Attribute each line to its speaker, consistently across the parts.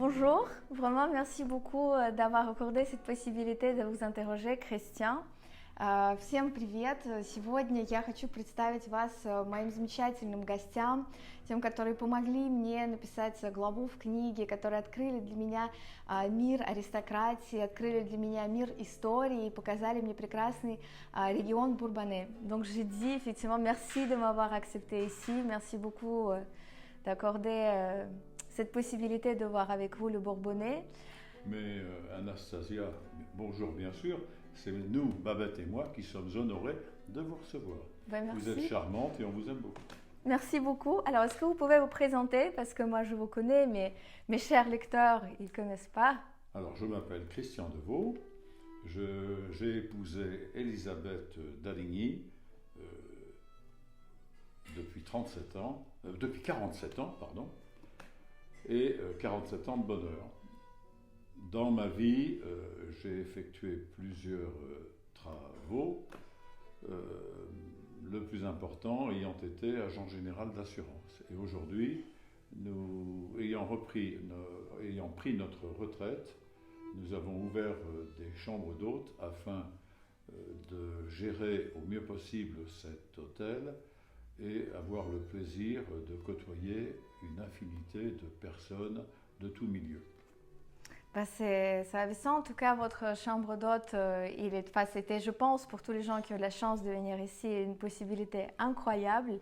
Speaker 1: Bonjour, vraiment merci beaucoup d'avoir accordé cette possibilité de vous interroger, Кристиан. Всем привет! Сегодня я хочу представить вас моим замечательным гостям, тем, которые помогли мне написать главу в книге, которые открыли для меня мир аристократии, открыли для меня мир истории и показали мне прекрасный регион Бурбоне. Donc je dis effectivement merci de m'avoir accepté ici, merci beaucoup d'accorder cette possibilité de voir avec vous le Bourbonnais.
Speaker 2: Mais Anastasia, bonjour bien sûr, c'est nous, Babette et moi, qui sommes honorés de vous recevoir.
Speaker 1: Ben, merci.
Speaker 2: Vous êtes charmante et on vous aime beaucoup.
Speaker 1: Merci beaucoup. Alors, est-ce que vous pouvez vous présenter? Parce que moi, je vous connais, mais mes chers lecteurs, ils ne connaissent pas.
Speaker 2: Alors, je m'appelle Christian Deveau. J'ai épousé Elisabeth d'Aligny depuis 47 ans, pardon, et 47 ans de bonheur. Dans ma vie, j'ai effectué plusieurs travaux, le plus important ayant été agent général d'assurance. Et aujourd'hui, ayant pris notre retraite, nous avons ouvert des chambres d'hôtes afin de gérer au mieux possible cet hôtel et avoir le plaisir de côtoyer une infinité de personnes de tout milieu.
Speaker 1: Ben c'est ravissant. En tout cas, votre chambre d'hôte, c'était, je pense, pour tous les gens qui ont la chance de venir ici, une possibilité incroyable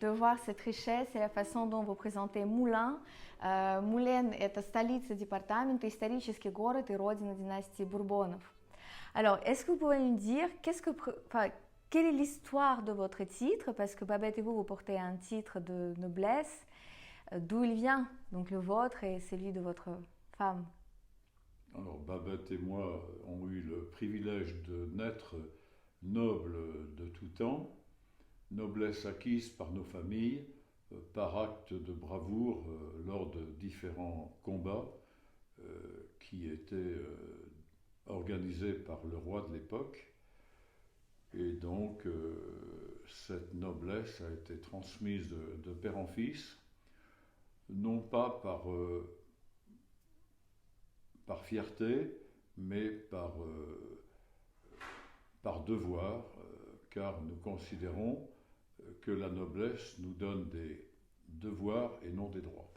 Speaker 1: de voir cette richesse et la façon dont vous présentez Moulins. Мулен – это столица департамента, исторический город и родина династии Бурбонов. Alors, est-ce que vous pouvez nous dire quelle est l'histoire de votre titre? Parce que Babette et vous portez un titre de noblesse. D'où il vient, donc le vôtre et celui de votre femme?
Speaker 2: Alors, Babette et moi ont eu le privilège de naître nobles de tout temps, noblesse acquise par nos familles, par acte de bravoure lors de différents combats qui étaient organisés par le roi de l'époque. Et donc, cette noblesse a été transmise de père en fils, non pas par fierté, mais par devoir, car nous considérons que la noblesse nous donne des devoirs et non des droits.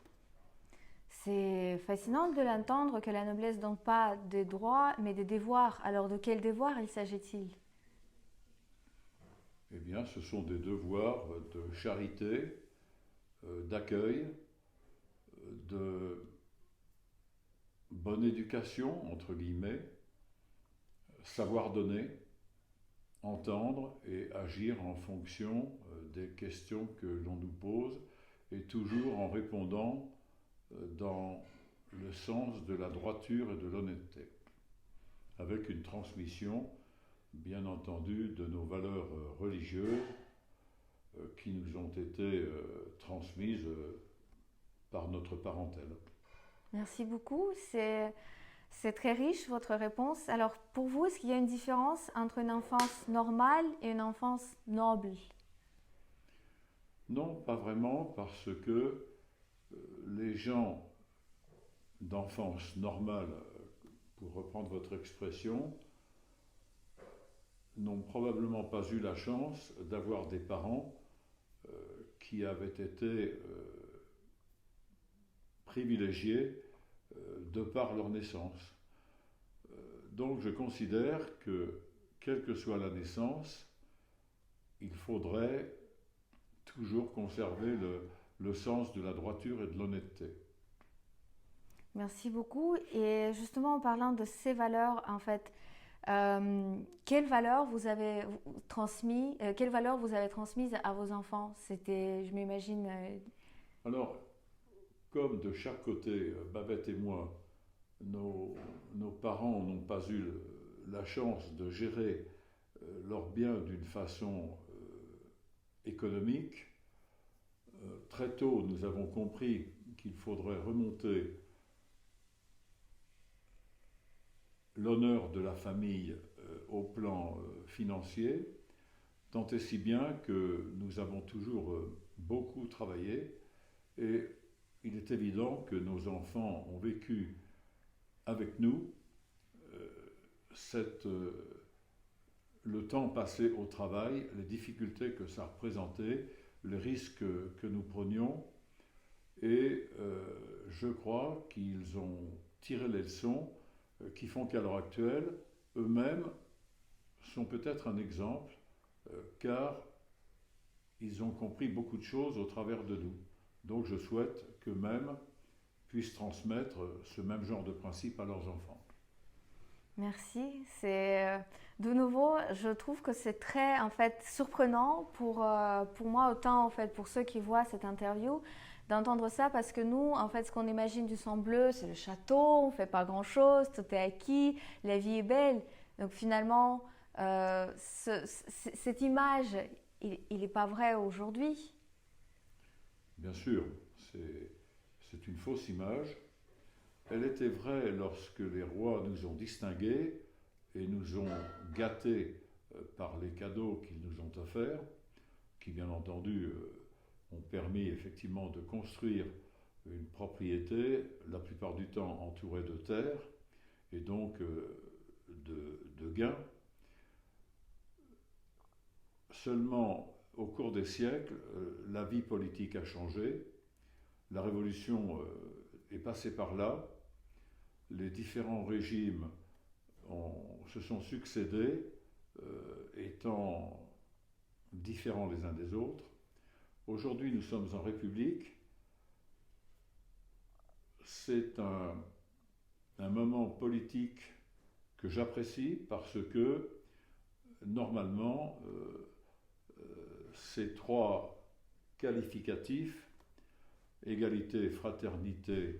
Speaker 1: C'est fascinant de l'entendre que la noblesse ne donne pas des droits, mais des devoirs. Alors de quels devoirs il s'agit-il?
Speaker 2: Eh bien, ce sont des devoirs de charité, d'accueil, de bonne éducation, entre guillemets, savoir donner, entendre et agir en fonction des questions que l'on nous pose et toujours en répondant dans le sens de la droiture et de l'honnêteté, avec une transmission, bien entendu, de nos valeurs religieuses qui nous ont été transmises par notre parentèle.
Speaker 1: Merci beaucoup. C'est très riche votre réponse. Alors pour vous, est-ce qu'il y a une différence entre une enfance normale et une enfance noble?
Speaker 2: Non, pas vraiment, parce que les gens d'enfance normale, pour reprendre votre expression, n'ont probablement pas eu la chance d'avoir des parents qui avaient été privilégiés de par leur naissance. Donc je considère que, quelle que soit la naissance, il faudrait toujours conserver le sens de la droiture et de l'honnêteté.
Speaker 1: Merci beaucoup. Et justement, en parlant de ces valeurs, en fait, quelles valeurs vous avez transmises à vos enfants? C'était, je m'imagine.
Speaker 2: Alors, comme de chaque côté, Babette et moi, nos parents n'ont pas eu la chance de gérer leurs biens d'une façon économique, très tôt nous avons compris qu'il faudrait remonter l'honneur de la famille au plan financier, tant et si bien que nous avons toujours beaucoup travaillé et il est évident que nos enfants ont vécu avec nous le temps passé au travail, les difficultés que ça représentait, les risques que nous prenions, et je crois qu'ils ont tiré les leçons qui font qu'à l'heure actuelle, eux-mêmes sont peut-être un exemple, car ils ont compris beaucoup de choses au travers de nous. Donc je souhaite qu'eux-mêmes puissent transmettre ce même genre de principe à leurs enfants.
Speaker 1: Merci. De nouveau, je trouve que c'est très en fait surprenant pour moi autant en fait pour ceux qui voient cette interview d'entendre ça parce que nous en fait ce qu'on imagine du sang bleu c'est le château, on fait pas grand chose, tout est acquis, la vie est belle. Donc finalement cette image il n'est pas vrai aujourd'hui.
Speaker 2: Bien sûr, c'est une fausse image. Elle était vraie lorsque les rois nous ont distingués et nous ont gâtés par les cadeaux qu'ils nous ont offerts, qui bien entendu ont permis effectivement de construire une propriété, la plupart du temps entourée de terre, et donc de gains. Seulement, au cours des siècles, la vie politique a changé, la Révolution est passée par là, les différents régimes se sont succédés, étant différents les uns des autres. Aujourd'hui, nous sommes en République. C'est un moment politique que j'apprécie parce que, normalement, ces trois qualificatifs, égalité, fraternité,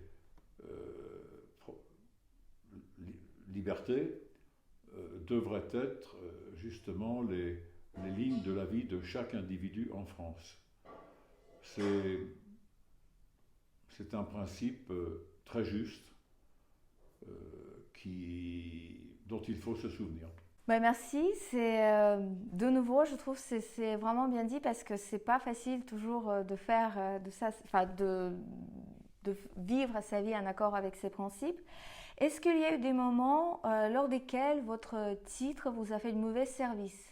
Speaker 2: liberté, devraient être justement les lignes de la vie de chaque individu en France. C'est un principe très juste dont il faut se souvenir.
Speaker 1: Ben merci, de nouveau, je trouve que c'est vraiment bien dit parce que c'est pas facile toujours de faire de ça, enfin de vivre sa vie en accord avec ses principes. Est-ce qu'il y a eu des moments lors desquels votre titre vous a fait de mauvais service?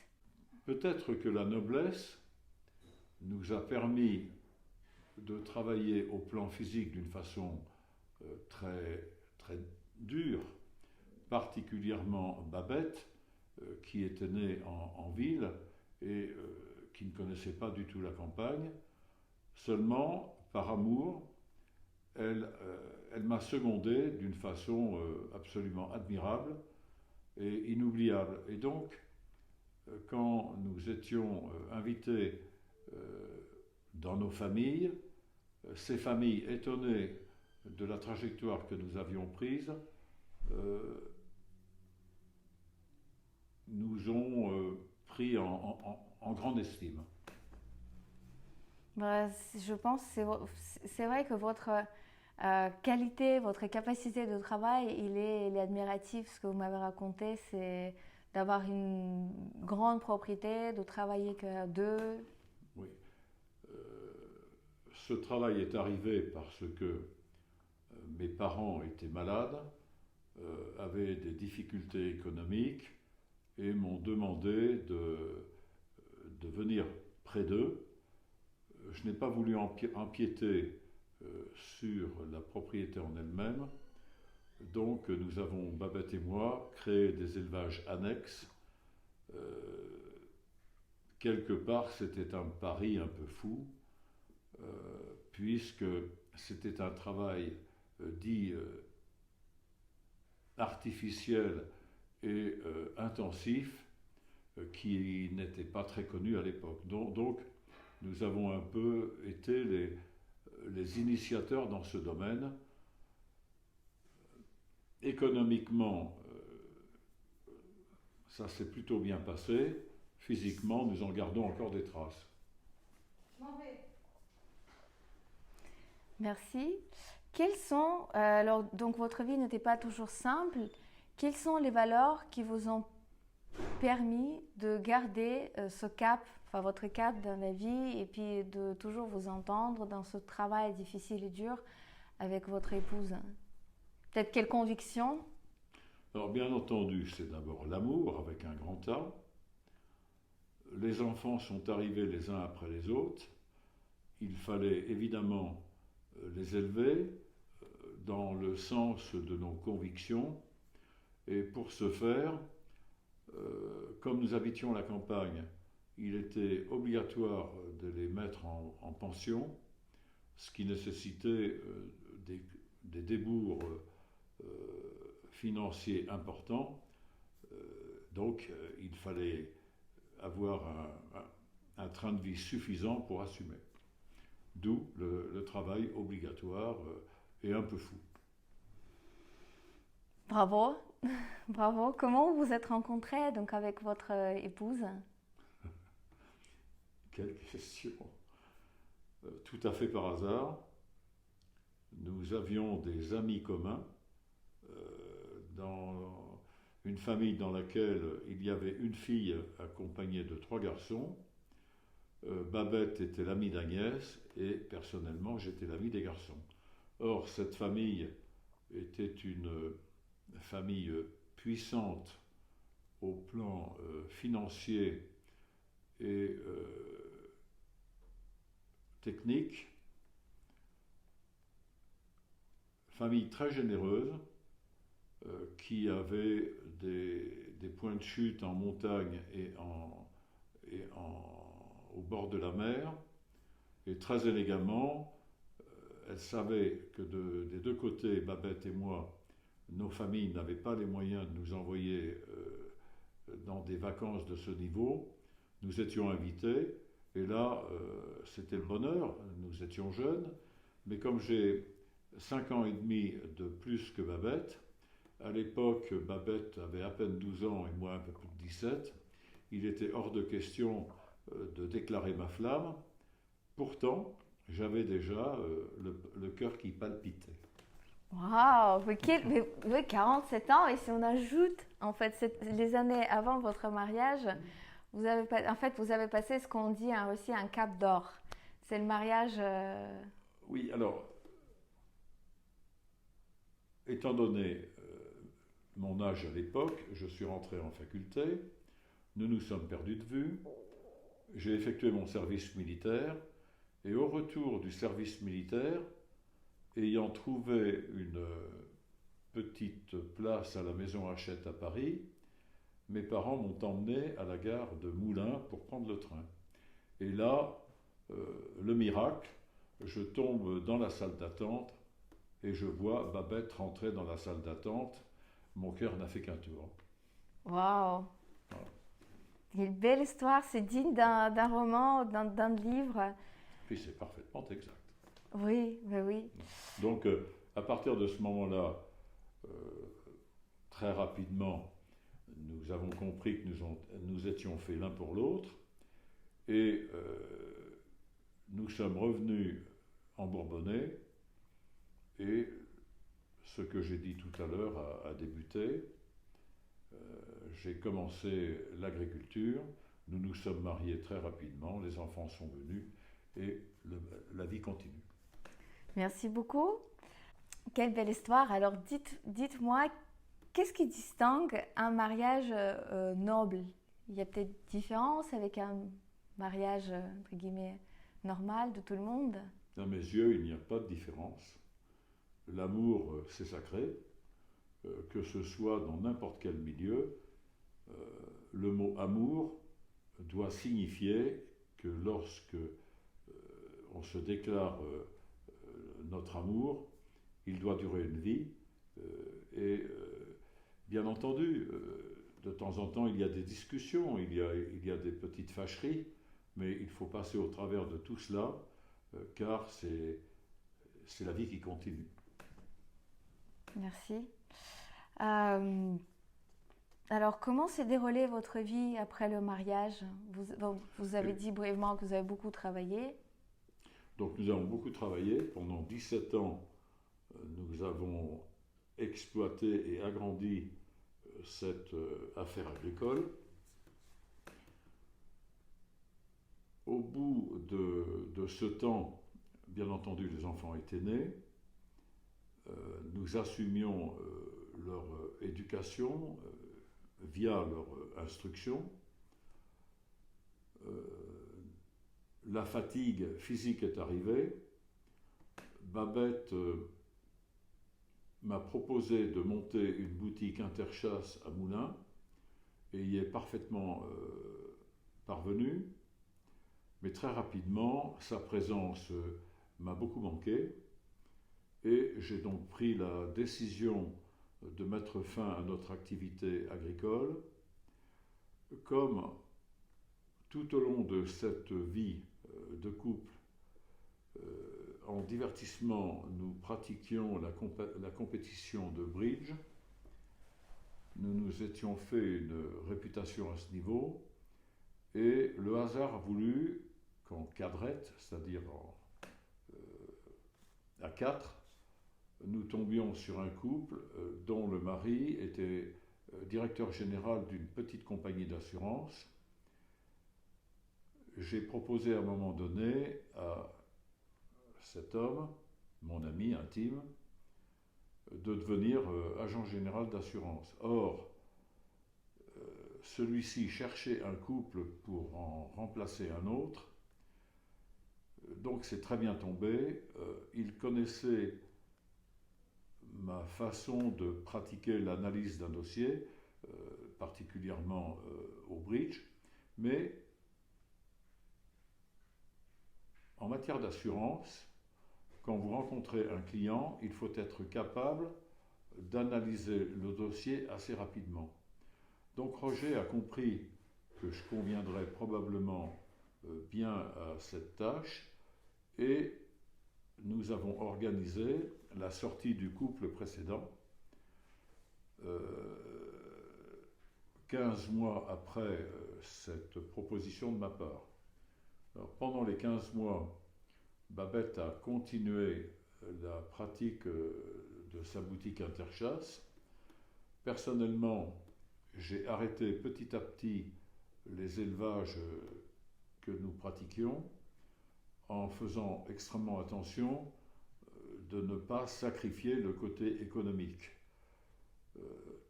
Speaker 2: Peut-être que la noblesse nous a permis de travailler au plan physique d'une façon très, très dure, particulièrement Babette, qui était née en ville et qui ne connaissait pas du tout la campagne. Seulement, par amour, elle m'a secondé d'une façon absolument admirable et inoubliable. Et donc, quand nous étions invités dans nos familles, ces familles étonnées de la trajectoire que nous avions prise, nous ont pris en grande estime.
Speaker 1: Je pense que c'est vrai que votre qualité, votre capacité de travail, il est admiratif. Ce que vous m'avez raconté, c'est d'avoir une grande propriété, de travailler qu'à deux.
Speaker 2: Oui. Ce travail est arrivé parce que mes parents étaient malades, avaient des difficultés économiques et m'ont demandé de venir près d'eux. Je n'ai pas voulu empiéter sur la propriété en elle-même. Donc nous avons, Babette et moi, créé des élevages annexes. Quelque part, c'était un pari un peu fou, puisque c'était un travail dit artificiel et intensif qui n'était pas très connu à l'époque. Donc nous avons un peu été les initiateurs dans ce domaine. Économiquement, ça s'est plutôt bien passé. Physiquement, nous en gardons encore des traces.
Speaker 1: Merci. Quelles sont, alors, donc votre vie n'était pas toujours simple. Quelles sont les valeurs qui vous ont permis de garder ce cap, enfin votre cap dans la vie, et puis de toujours vous entendre dans ce travail difficile et dur avec votre épouse? Peut-être quelle conviction?
Speaker 2: Alors bien entendu, c'est d'abord l'amour avec un grand A. Les enfants sont arrivés les uns après les autres. Il fallait évidemment les élever dans le sens de nos convictions. Et pour ce faire, comme nous habitions la campagne, il était obligatoire de les mettre en pension, ce qui nécessitait des débours financiers importants. Donc il fallait avoir un train de vie suffisant pour assumer. D'où le travail obligatoire et un peu fou.
Speaker 1: Bravo, bravo. Comment vous vous êtes rencontrés donc avec votre épouse?
Speaker 2: Quelle question! Tout à fait par hasard. Nous avions des amis communs dans une famille dans laquelle il y avait une fille accompagnée de 3 garçons. Babette était l'amie d'Agnès et personnellement j'étais l'ami des garçons. Or cette famille était une famille puissante au plan financier et technique, famille très généreuse qui avait des points de chute en montagne et au bord de la mer, et très élégamment, elle savait que des deux côtés, Babette et moi, nos familles n'avaient pas les moyens de nous envoyer dans des vacances de ce niveau. Nous étions invités, et là, c'était le bonheur. Nous étions jeunes, mais comme j'ai 5 ans et demi de plus que Babette, à l'époque, Babette avait à peine 12 ans et moi un peu plus de 17, il était hors de question de déclarer ma flamme. Pourtant, j'avais déjà le cœur qui palpitait.
Speaker 1: Waouh, mais 47 ans, et si on ajoute en fait les années avant votre mariage, vous avez passé ce qu'on dit aussi un cap d'or. C'est le mariage.
Speaker 2: Oui, alors, étant donné mon âge à l'époque, je suis rentré en faculté, nous nous sommes perdus de vue, j'ai effectué mon service militaire, et au retour du service militaire, ayant trouvé une petite place à la maison Hachette à Paris, mes parents m'ont emmené à la gare de Moulins pour prendre le train. Et là, le miracle, je tombe dans la salle d'attente et je vois Babette rentrer dans la salle d'attente. Mon cœur n'a fait qu'un tour.
Speaker 1: Waouh! Voilà. Une belle histoire, c'est digne d'un roman, d'un livre.
Speaker 2: Puis c'est parfaitement exact.
Speaker 1: Oui, ben oui.
Speaker 2: Donc, à partir de ce moment-là, très rapidement, nous avons compris que nous étions faits l'un pour l'autre et nous sommes revenus en Bourbonnais et ce que j'ai dit tout à l'heure a débuté. J'ai commencé l'agriculture, nous nous sommes mariés très rapidement, les enfants sont venus et la vie continue.
Speaker 1: Merci beaucoup. Quelle belle histoire. Alors dites-moi, qu'est-ce qui distingue un mariage noble? Il y a peut-être différence avec un mariage, entre guillemets, normal de tout le monde?
Speaker 2: À mes yeux, il n'y a pas de différence. L'amour, c'est sacré. Que ce soit dans n'importe quel milieu, le mot amour doit signifier que lorsque on se déclare notre amour, il doit durer une vie et bien entendu, de temps en temps il y a des discussions, il y a des petites fâcheries, mais il faut passer au travers de tout cela car c'est la vie qui continue.
Speaker 1: Merci. Alors, comment s'est déroulée votre vie après le mariage? Vous avez dit brièvement que vous avez beaucoup travaillé.
Speaker 2: Donc, nous avons beaucoup travaillé. Pendant 17 ans, nous avons exploité et agrandi cette affaire agricole. Au bout de ce temps, bien entendu, les enfants étaient nés. nous assumions leur éducation via leur instruction. La fatigue physique est arrivée. Babette m'a proposé de monter une boutique interchasse à Moulins et y est parfaitement parvenu. Mais très rapidement, sa présence m'a beaucoup manqué et j'ai donc pris la décision de mettre fin à notre activité agricole. Comme tout au long de cette vie de couple, en divertissement, nous pratiquions la compétition de bridge. Nous nous étions fait une réputation à ce niveau et le hasard a voulu qu'en cadrette, c'est-à-dire à quatre, nous tombions sur un couple dont le mari était directeur général d'une petite compagnie d'assurance. J'ai proposé à un moment donné à cet homme, mon ami intime, de devenir agent général d'assurance. Or, celui-ci cherchait un couple pour en remplacer un autre, donc c'est très bien tombé. Il connaissait ma façon de pratiquer l'analyse d'un dossier, particulièrement au bridge, mais en matière d'assurance, quand vous rencontrez un client, il faut être capable d'analyser le dossier assez rapidement. Donc Roger a compris que je conviendrais probablement bien à cette tâche et nous avons organisé la sortie du couple précédent 15 mois après cette proposition de ma part. Alors, pendant les 15 mois, Babette a continué la pratique de sa boutique interchasse. Personnellement, j'ai arrêté petit à petit les élevages que nous pratiquions en faisant extrêmement attention de ne pas sacrifier le côté économique.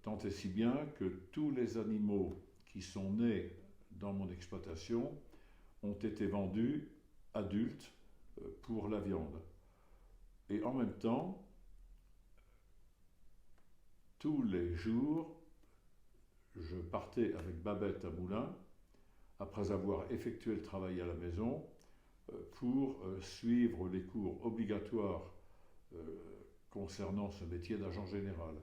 Speaker 2: Tant et si bien que tous les animaux qui sont nés dans mon exploitation ont été vendus adultes pour la viande. Et en même temps, tous les jours, je partais avec Babette à Moulins, après avoir effectué le travail à la maison, pour suivre les cours obligatoires concernant ce métier d'agent général.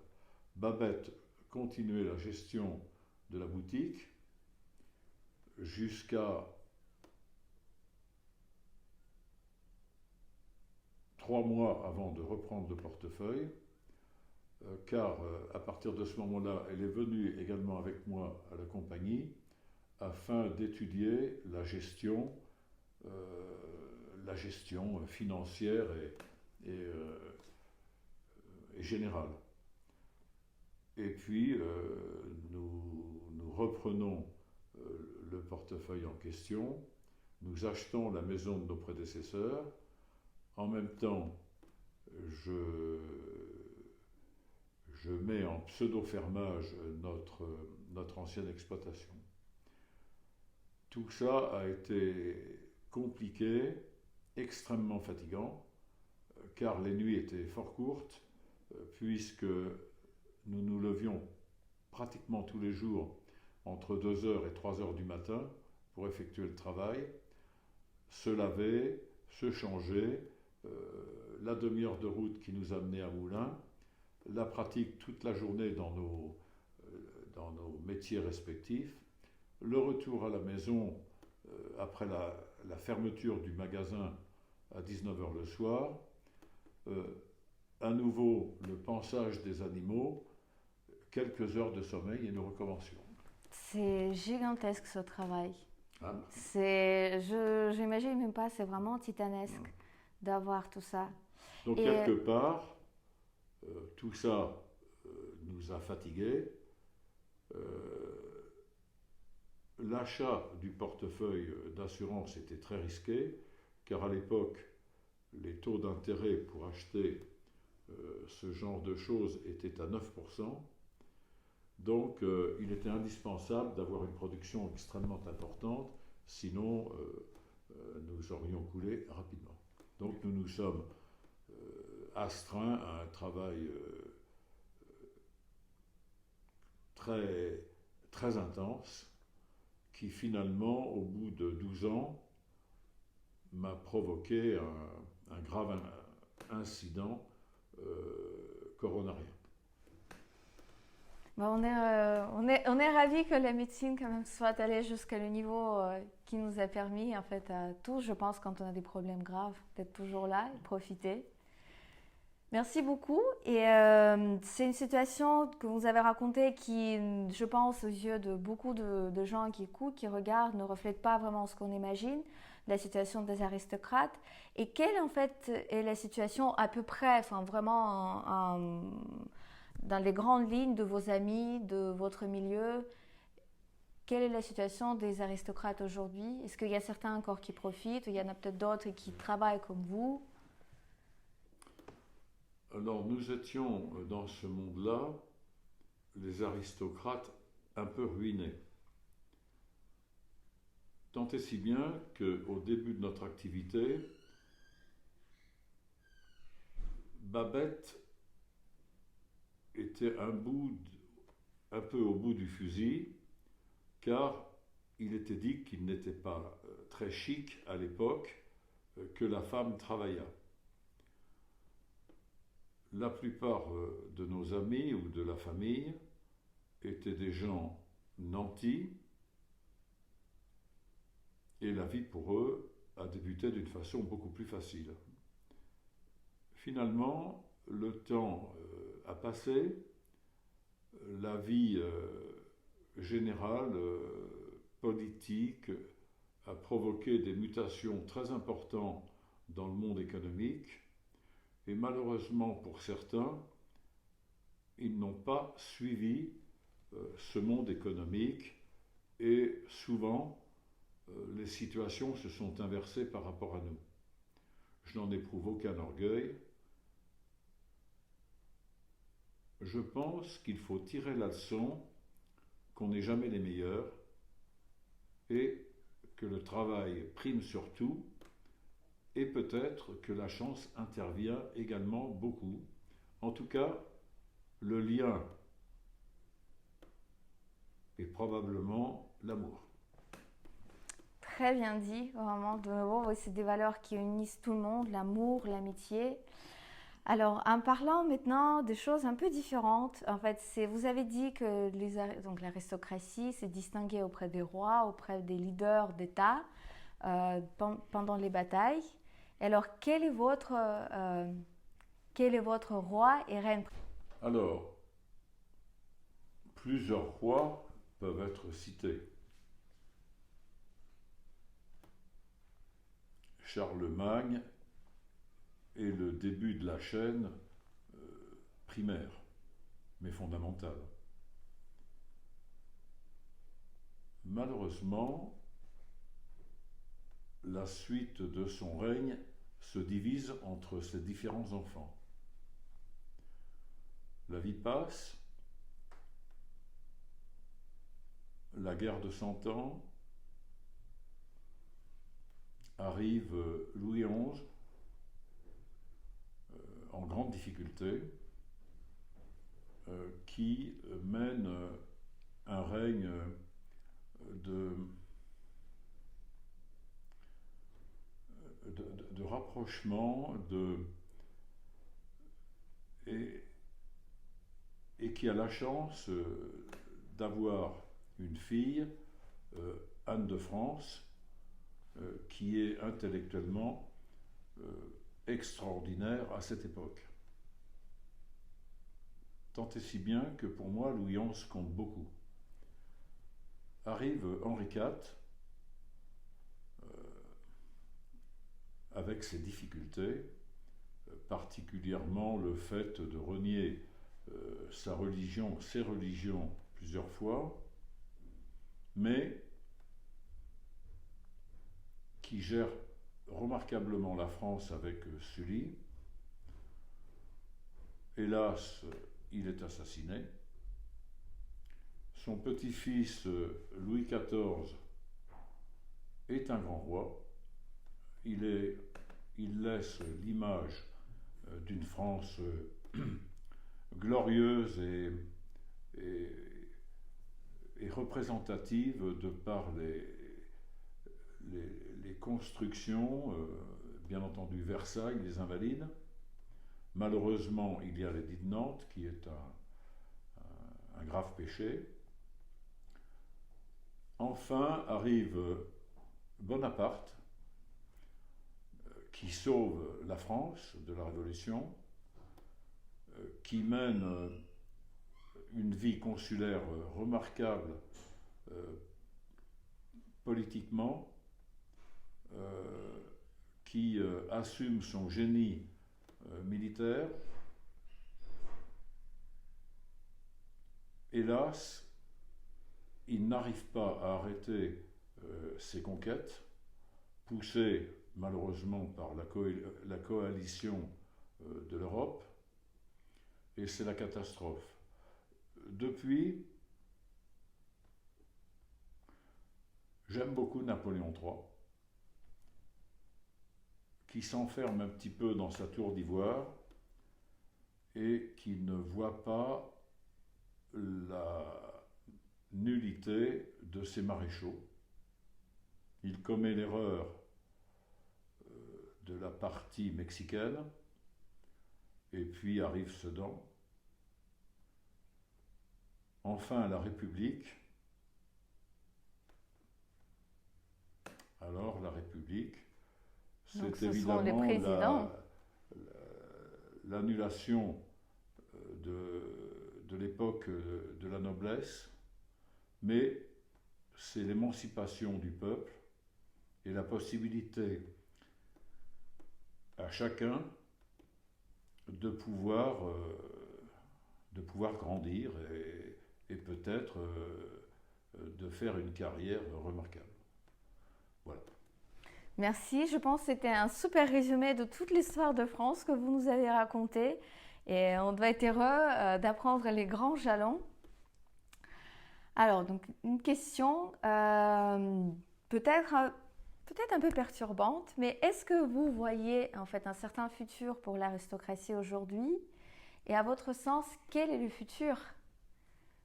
Speaker 2: Babette continuait la gestion de la boutique jusqu'à 3 mois avant de reprendre le portefeuille, car à partir de ce moment-là, elle est venue également avec moi à la compagnie afin d'étudier la gestion financière et générale. Et puis, nous reprenons le portefeuille en question, nous achetons la maison de nos prédécesseurs, en même temps, je mets en pseudo-fermage notre ancienne exploitation. Tout ça a été compliqué, extrêmement fatigant, car les nuits étaient fort courtes, puisque nous nous levions pratiquement tous les jours entre 2h et 3h du matin pour effectuer le travail, se laver, se changer, la demi-heure de route qui nous amenait à Moulins, la pratique toute la journée dans nos métiers respectifs, le retour à la maison après la fermeture du magasin à 19h le soir, à nouveau le pansage des animaux, quelques heures de sommeil et nous recommencions.
Speaker 1: C'est gigantesque ce travail.
Speaker 2: Ah.
Speaker 1: J'imagine même pas, c'est vraiment titanesque d'avoir tout ça.
Speaker 2: Donc quelque part, tout ça nous a fatigués. L'achat du portefeuille d'assurance était très risqué, car à l'époque, les taux d'intérêt pour acheter ce genre de choses était à 9%. Donc il était indispensable d'avoir une production extrêmement importante, sinon nous aurions coulé rapidement. Donc nous nous sommes astreints à un travail très, très intense qui finalement, au bout de 12 ans, m'a provoqué un grave incident coronarien.
Speaker 1: Bah, on est ravis que la médecine quand même soit allée jusqu'à le niveau qui nous a permis en fait à tous, je pense, quand on a des problèmes graves, d'être toujours là et profiter. Merci beaucoup. Et c'est une situation que vous avez racontée qui, je pense, aux yeux de beaucoup de gens qui écoutent, qui regardent, ne reflète pas vraiment ce qu'on imagine de la situation des aristocrates. Et quelle, en fait, est la situation à peu près, enfin vraiment dans les grandes lignes de vos amis, de votre milieu? Quelle est la situation des aristocrates aujourd'hui? Est-ce qu'il y a certains encore qui profitent? Il y en a peut-être d'autres qui travaillent comme vous?
Speaker 2: Alors nous étions dans ce monde-là, les aristocrates un peu ruinés. Tant et si bien qu'au début de notre activité, Babette était un peu au bout du fusil, car il était dit qu'il n'était pas très chic à l'époque que la femme travaillât. La plupart de nos amis ou de la famille étaient des gens nantis et la vie pour eux a débuté d'une façon beaucoup plus facile. Finalement, le temps a passé, la vie générale, politique, a provoqué des mutations très importantes dans le monde économique. Et malheureusement pour certains, ils n'ont pas suivi ce monde économique et souvent les situations se sont inversées par rapport à nous. Je n'en éprouve aucun orgueil. Je pense qu'il faut tirer la leçon qu'on n'est jamais les meilleurs et que le travail prime sur tout. Et peut-être que la chance intervient également beaucoup. En tout cas, le lien est probablement l'amour.
Speaker 1: Très bien dit, vraiment, de nouveau, c'est des valeurs qui unissent tout le monde, l'amour, l'amitié. Alors, en parlant maintenant de choses un peu différentes, en fait, vous avez dit que donc l'aristocratie s'est distinguée auprès des rois, auprès des leaders d'État pendant les batailles. Alors, quel est votre roi et reine?
Speaker 2: Alors, plusieurs rois peuvent être cités. Charlemagne est le début de la chaîne primaire, mais fondamentale. Malheureusement, la suite de son règne se divise entre ses différents enfants. La vie passe, la guerre de 100 ans, arrive Louis XI, en grande difficulté, qui mène un règne de rapprochement et qui a la chance d'avoir une fille, Anne de France, qui est intellectuellement extraordinaire à cette époque. Tant et si bien que pour moi, Louis XI compte beaucoup. Arrive Henri IV, avec ses difficultés, particulièrement le fait de renier ses religions plusieurs fois, mais qui gère remarquablement la France avec Sully. hélas, il est assassiné. Son petit-fils Louis XIV est un grand roi. Il laisse l'image d'une France glorieuse et représentative de par les constructions, bien entendu Versailles, les Invalides. Malheureusement, il y a l'édit de Nantes qui est un grave péché. Enfin arrive Bonaparte, qui sauve la France de la Révolution, qui mène une vie consulaire remarquable politiquement, qui assume son génie militaire. Hélas, il n'arrive pas à arrêter ses conquêtes, poussé malheureusement par la coalition de l'Europe, et c'est la catastrophe. Depuis, j'aime beaucoup Napoléon III, qui s'enferme un petit peu dans sa tour d'ivoire et qui ne voit pas la nullité de ses maréchaux. Il commet l'erreur de la partie mexicaine, et puis arrive Sedan. Enfin, la République. Alors, la République, c'est évidemment l'annulation de l'époque de la noblesse, mais c'est l'émancipation du peuple et la possibilité à chacun de pouvoir grandir et peut-être de faire une carrière remarquable. Voilà.
Speaker 1: Merci, je pense que c'était un super résumé de toute l'histoire de France que vous nous avez raconté et on doit être heureux d'apprendre les grands jalons. Alors, donc une question peut-être un peu perturbante, mais est-ce que vous voyez en fait un certain futur pour l'aristocratie aujourd'hui? Et à votre sens, quel est le futur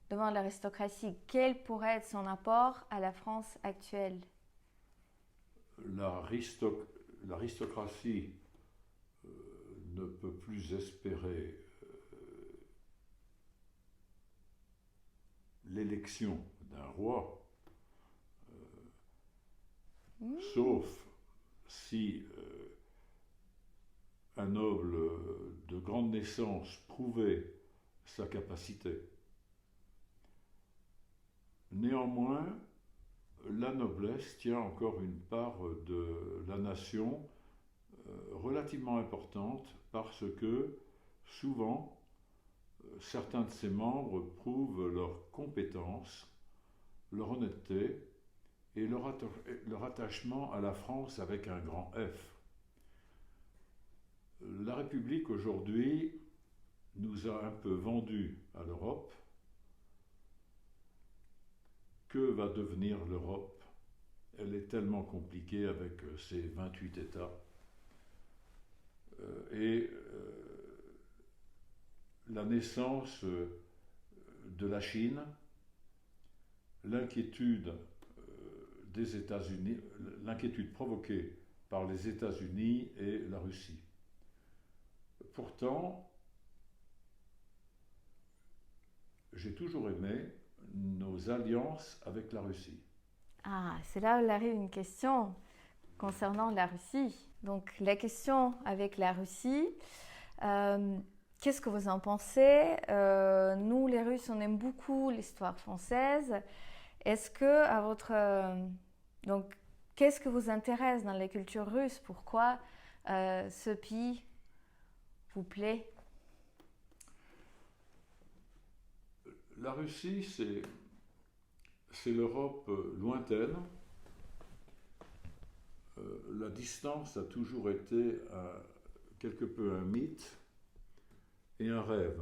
Speaker 1: devant l'aristocratie? Quel pourrait être son apport à la France actuelle?
Speaker 2: L'aristocratie ne peut plus espérer l'élection d'un roi, sauf si un noble de grande naissance prouvait sa capacité. Néanmoins, la noblesse tient encore une part de la nation relativement importante parce que souvent certains de ses membres prouvent leur compétence, leur honnêteté et leur attachement à la France avec un grand F. La République aujourd'hui nous a un peu vendus à l'Europe. Que va devenir l'Europe? Elle est tellement compliquée avec ses 28 États. La naissance de la Chine, l'inquiétude des États-Unis, l'inquiétude provoquée par les États-Unis et la Russie. Pourtant, j'ai toujours aimé nos alliances avec la Russie.
Speaker 1: Ah, c'est là où arrive une question concernant la Russie. Donc, la question avec la Russie, qu'est-ce que vous en pensez? Nous, les Russes, on aime beaucoup l'histoire française. Est-ce que, donc, qu'est-ce que vous intéresse dans la culture russe? Pourquoi ce pays vous plaît?
Speaker 2: La Russie, c'est l'Europe lointaine. La distance a toujours été quelque peu un mythe. et un rêve.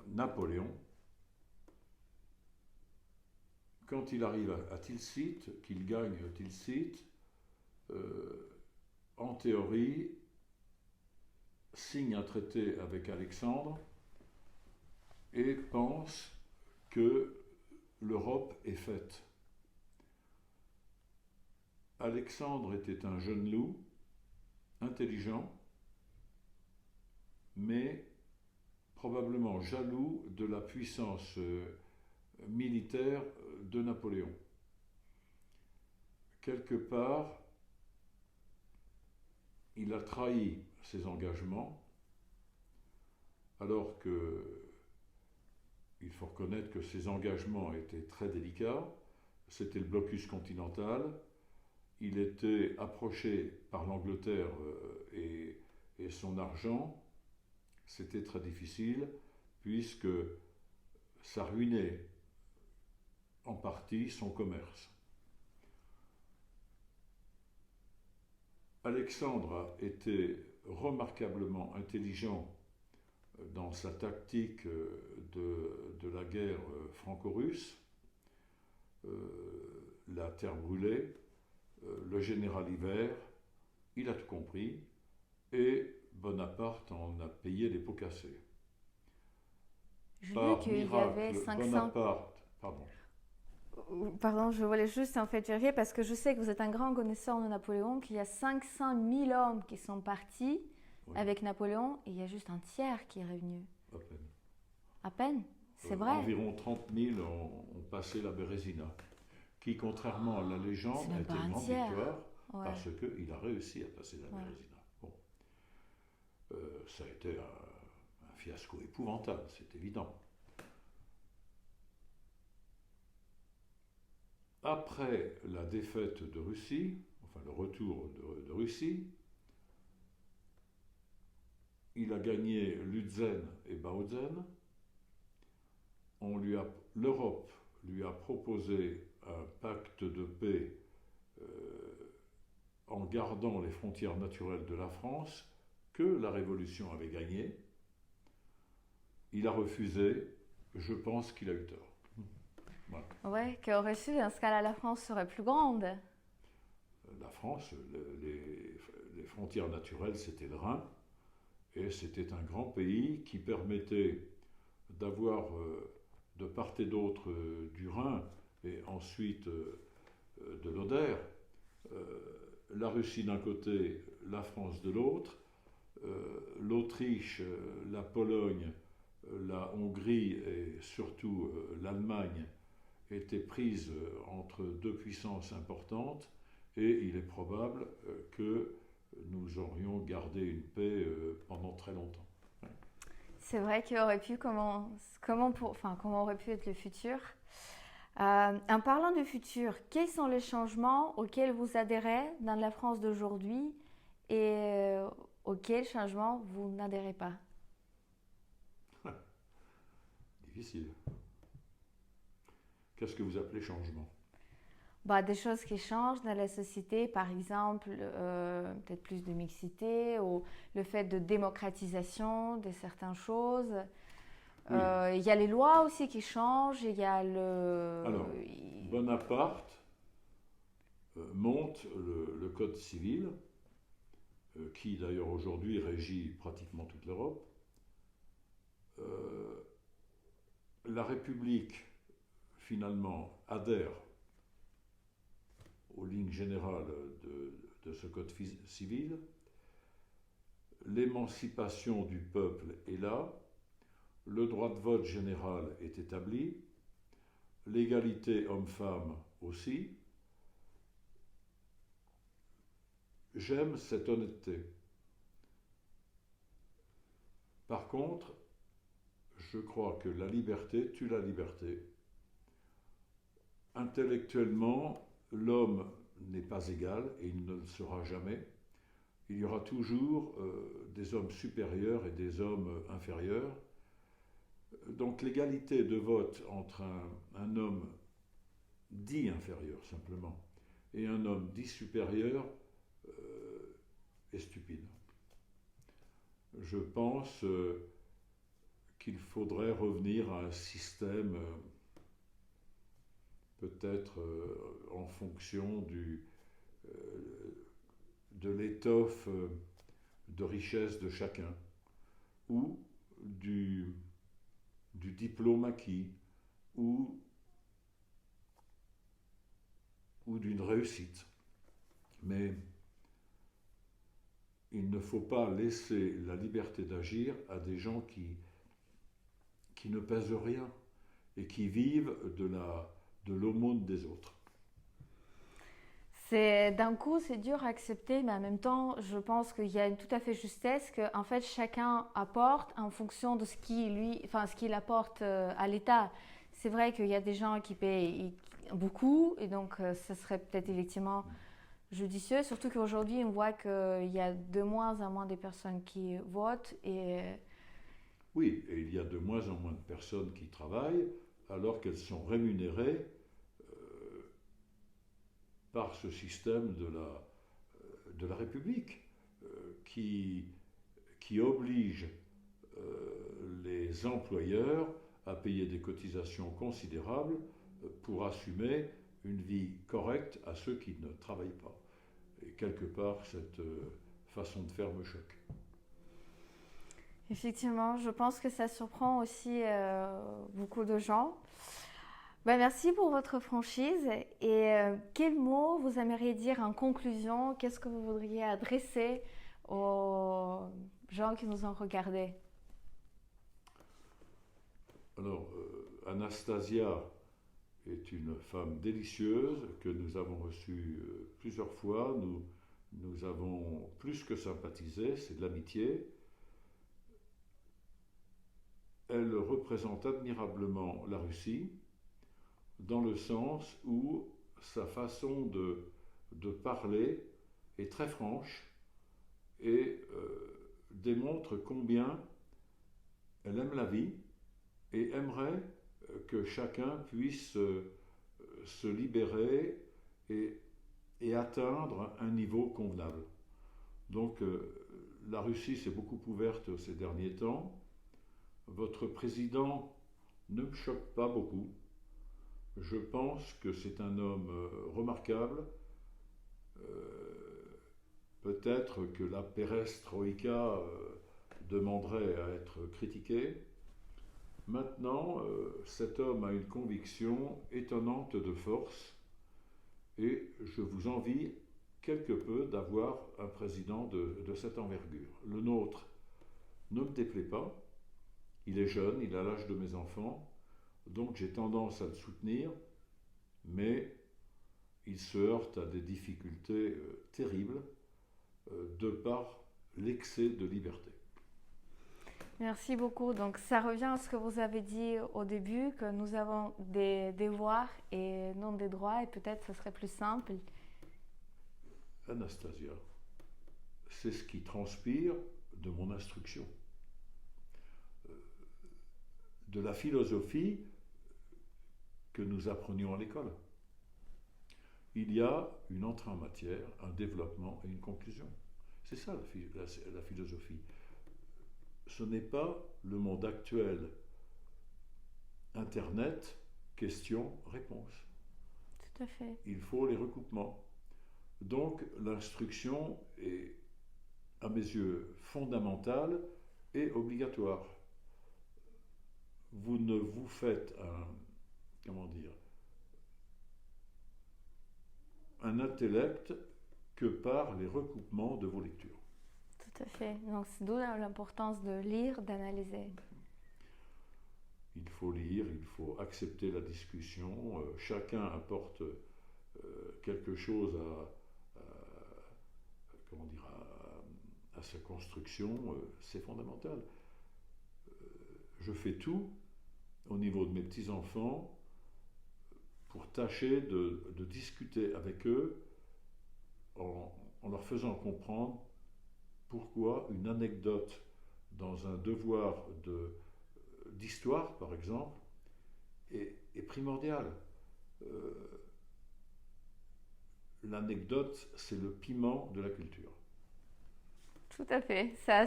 Speaker 2: Napoléon, quand il arrive à Tilsit, qu'il gagne Tilsit, en théorie, signe un traité avec Alexandre et pense que l'Europe est faite. Alexandre était un jeune loup, intelligent, mais probablement jaloux de la puissance militaire de Napoléon. Quelque part, il a trahi ses engagements, alors que il faut reconnaître que ses engagements étaient très délicats. C'était le blocus continental. Il était approché par l'Angleterre et son argent. C'était très difficile, puisque ça ruinait en partie son commerce. Alexandre a été remarquablement intelligent dans sa tactique de la guerre franco-russe, la terre brûlée, le général Hiver, il a tout compris, et Bonaparte en a payé les pots cassés.
Speaker 1: J'ai vu qu'il y avait 500...
Speaker 2: Bonaparte, pardon.
Speaker 1: Pardon, je voulais juste en fait vérifier parce que je sais que vous êtes un grand connaisseur de Napoléon, qu'il y a 500 000 hommes qui sont partis avec Napoléon et il y a juste un tiers qui est revenu.
Speaker 2: À peine.
Speaker 1: À peine? C'est vrai?
Speaker 2: Environ 30 000 ont passé la Bérésina, qui, contrairement à la légende, a été une grande victoire parce qu'il a réussi à passer la Bérésina. Bon. Ça a été un fiasco épouvantable, c'est évident. Après la défaite de Russie, enfin le retour de Russie, il a gagné Lutzen et Bautzen. L'Europe lui a proposé un pacte de paix en gardant les frontières naturelles de la France que la Révolution avait gagné. Il a refusé, je pense qu'il a eu tort. Voilà.
Speaker 1: Ouais, qu'aurait su, dans ce cas-là, la France serait plus grande.
Speaker 2: La France, les frontières naturelles, c'était le Rhin, et c'était un grand pays qui permettait d'avoir de part et d'autre du Rhin, et ensuite de l'Oder, la Russie d'un côté, la France de l'autre, l'Autriche, la Pologne, la Hongrie et surtout l'Allemagne étaient prises entre deux puissances importantes, et il est probable que nous aurions gardé une paix pendant très longtemps.
Speaker 1: C'est vrai qu'il aurait pu, comment aurait pu être le futur. En parlant du futur, quels sont les changements auxquels vous adhérez dans la France d'aujourd'hui et auxquels changements vous n'adhérez pas?
Speaker 2: Difficile. Qu'est-ce que vous appelez changement?
Speaker 1: Des choses qui changent dans la société, par exemple, peut-être plus de mixité ou le fait de démocratisation de certaines choses. Il y a les lois aussi qui changent, il y a le...
Speaker 2: Alors, Bonaparte monte le Code civil, qui d'ailleurs aujourd'hui régit pratiquement toute l'Europe. La République, finalement, adhère aux lignes générales de ce Code civil. L'émancipation du peuple est là. Le droit de vote général est établi, l'égalité homme-femme aussi. J'aime cette honnêteté. Par contre, je crois que la liberté tue la liberté. Intellectuellement, l'homme n'est pas égal et il ne le sera jamais. Il y aura toujours des hommes supérieurs et des hommes inférieurs. Donc l'égalité de vote entre un homme dit inférieur simplement et un homme dit supérieur est stupide. Je pense qu'il faudrait revenir à un système peut-être en fonction de l'étoffe de richesse de chacun, ou du diplôme acquis, ou d'une réussite. Mais il ne faut pas laisser la liberté d'agir à des gens qui ne pèsent rien et qui vivent de l'aumône des autres.
Speaker 1: D'un coup, c'est dur à accepter, mais en même temps, je pense qu'il y a une tout à fait justesse que, en fait, chacun apporte en fonction de ce qu'il apporte à l'État. C'est vrai qu'il y a des gens qui payent beaucoup, et donc ce serait peut-être effectivement judicieux, surtout qu'aujourd'hui, on voit qu'il y a de moins en moins de personnes qui votent.
Speaker 2: Oui, et il y a de moins en moins de personnes qui travaillent alors qu'elles sont rémunérées par ce système de la République qui oblige les employeurs à payer des cotisations considérables pour assumer une vie correcte à ceux qui ne travaillent pas. Et quelque part, cette façon de faire me choque.
Speaker 1: Effectivement, je pense que ça surprend aussi beaucoup de gens. Merci pour votre franchise. Et quels mots vous aimeriez dire en conclusion? Qu'est-ce que vous voudriez adresser aux gens qui nous ont regardés?
Speaker 2: Alors, Anastasia est une femme délicieuse que nous avons reçue plusieurs fois. Nous avons plus que sympathisé, c'est de l'amitié. Elle représente admirablement la Russie, dans le sens où sa façon de parler est très franche et démontre combien elle aime la vie et aimerait que chacun puisse se libérer et atteindre un niveau convenable. Donc la Russie s'est beaucoup ouverte ces derniers temps. Votre président ne me choque pas beaucoup. Je pense que c'est un homme remarquable. Peut-être que la perestroïka demanderait à être critiquée. Maintenant, cet homme a une conviction étonnante de force et je vous envie quelque peu d'avoir un président de cette envergure. Le nôtre ne me déplaît pas. Il est jeune, il a l'âge de mes enfants, donc j'ai tendance à le soutenir, mais il se heurte à des difficultés terribles de par l'excès de liberté.
Speaker 1: Merci beaucoup. Donc ça revient à ce que vous avez dit au début, que nous avons des devoirs et non des droits, et peut-être ce serait plus simple.
Speaker 2: Anastasia, c'est ce qui transpire de mon instruction. De la philosophie que nous apprenions à l'école. Il y a une entrée en matière, un développement et une conclusion. C'est ça la philosophie. Ce n'est pas le monde actuel. Internet, question-réponse.
Speaker 1: Tout à fait.
Speaker 2: Il faut les recoupements. Donc l'instruction est, à mes yeux, fondamentale et obligatoire. Vous ne vous faites un intellect que par les recoupements de vos lectures.
Speaker 1: Tout à fait. Donc c'est d'où l'importance de lire, d'analyser.
Speaker 2: Il faut lire, il faut accepter la discussion. Chacun apporte quelque chose à sa construction. C'est fondamental. Je fais tout au niveau de mes petits-enfants pour tâcher de discuter avec eux en leur faisant comprendre pourquoi une anecdote dans un devoir d'histoire, par exemple, est primordiale. L'anecdote, c'est le piment de la culture.
Speaker 1: Tout à fait. Ça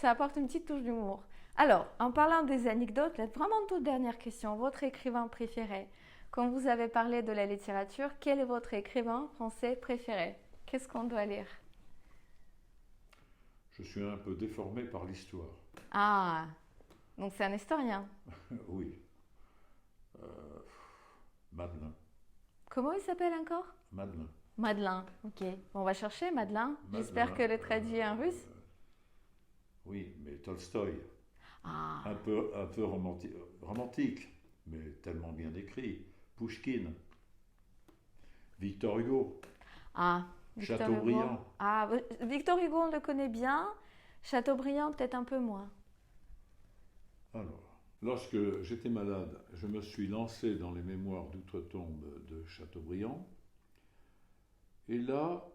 Speaker 1: apporte une petite touche d'humour. Alors, en parlant des anecdotes, la vraiment toute dernière question. Votre écrivain préféré? Quand vous avez parlé de la littérature, quel est votre écrivain français préféré? Qu'est-ce qu'on doit lire?
Speaker 2: Je suis un peu déformé par l'histoire.
Speaker 1: Ah, donc c'est un historien.
Speaker 2: Oui. Euh, Madelin.
Speaker 1: Comment il s'appelle encore?
Speaker 2: Madelin.
Speaker 1: Madeleine. Ok. On va chercher Madeleine. J'espère
Speaker 2: Madelin,
Speaker 1: que le traduit en russe.
Speaker 2: Oui, mais Tolstoï.
Speaker 1: Ah,
Speaker 2: Un peu romantique, mais tellement bien écrit. Pouchkine. Victor Hugo.
Speaker 1: ah, Victor Hugo.
Speaker 2: Chateaubriand.
Speaker 1: Ah, Victor Hugo, on le connaît bien. Chateaubriand, peut-être un peu moins.
Speaker 2: Alors, lorsque j'étais malade, je me suis lancé dans les mémoires d'outre-tombe de Chateaubriand. Et là,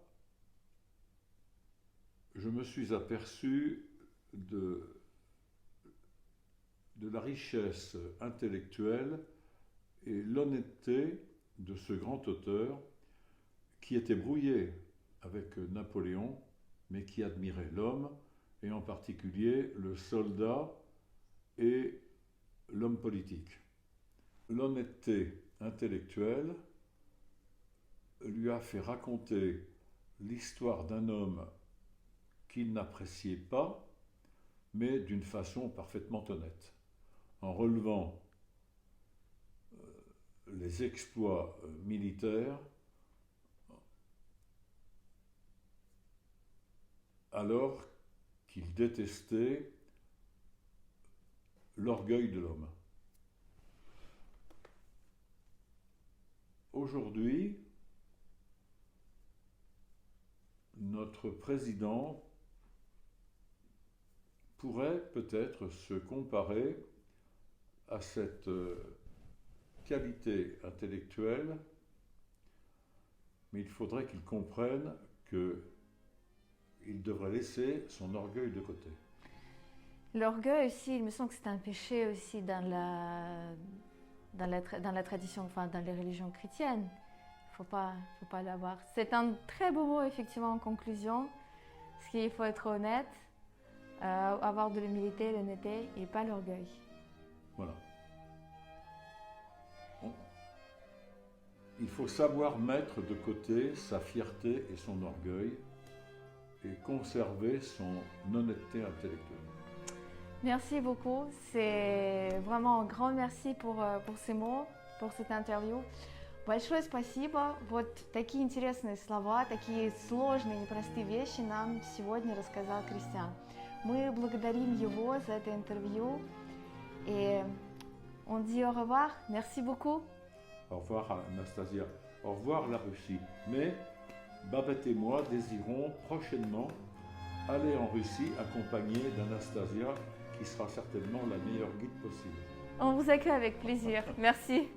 Speaker 2: je me suis aperçu de la richesse intellectuelle et l'honnêteté de ce grand auteur qui était brouillé avec Napoléon, mais qui admirait l'homme, et en particulier le soldat et l'homme politique. L'honnêteté intellectuelle lui a fait raconter l'histoire d'un homme qu'il n'appréciait pas, mais d'une façon parfaitement honnête, en relevant les exploits militaires alors qu'il détestait l'orgueil de l'homme. Aujourd'hui, notre président pourrait peut-être se comparer à cette qualité intellectuelle, mais il faudrait qu'il comprenne qu'il devrait laisser son orgueil de côté.
Speaker 1: L'orgueil aussi, il me semble que c'est un péché aussi dans la tradition, enfin dans les religions chrétiennes. Faut pas l'avoir. C'est un très beau mot effectivement en conclusion, parce qu'il faut être honnête, avoir de l'humilité, l'honnêteté et pas l'orgueil.
Speaker 2: Voilà. Il faut savoir mettre de côté sa fierté et son orgueil et conserver son honnêteté intellectuelle.
Speaker 1: Merci beaucoup. C'est vraiment un grand merci pour ces mots, pour cette interview. Большое спасибо. Вот такие интересные слова, такие сложные, непростые вещи нам сегодня рассказал Кристиан. Мы благодарим его за это интервью. Et on dit au revoir. Merci beaucoup.
Speaker 2: Au revoir Anastasia. Au revoir la Russie. Mais Babette et moi désirons prochainement aller en Russie accompagnés d'Anastasia qui sera certainement la meilleure guide possible.
Speaker 1: On vous accueille avec plaisir. Merci.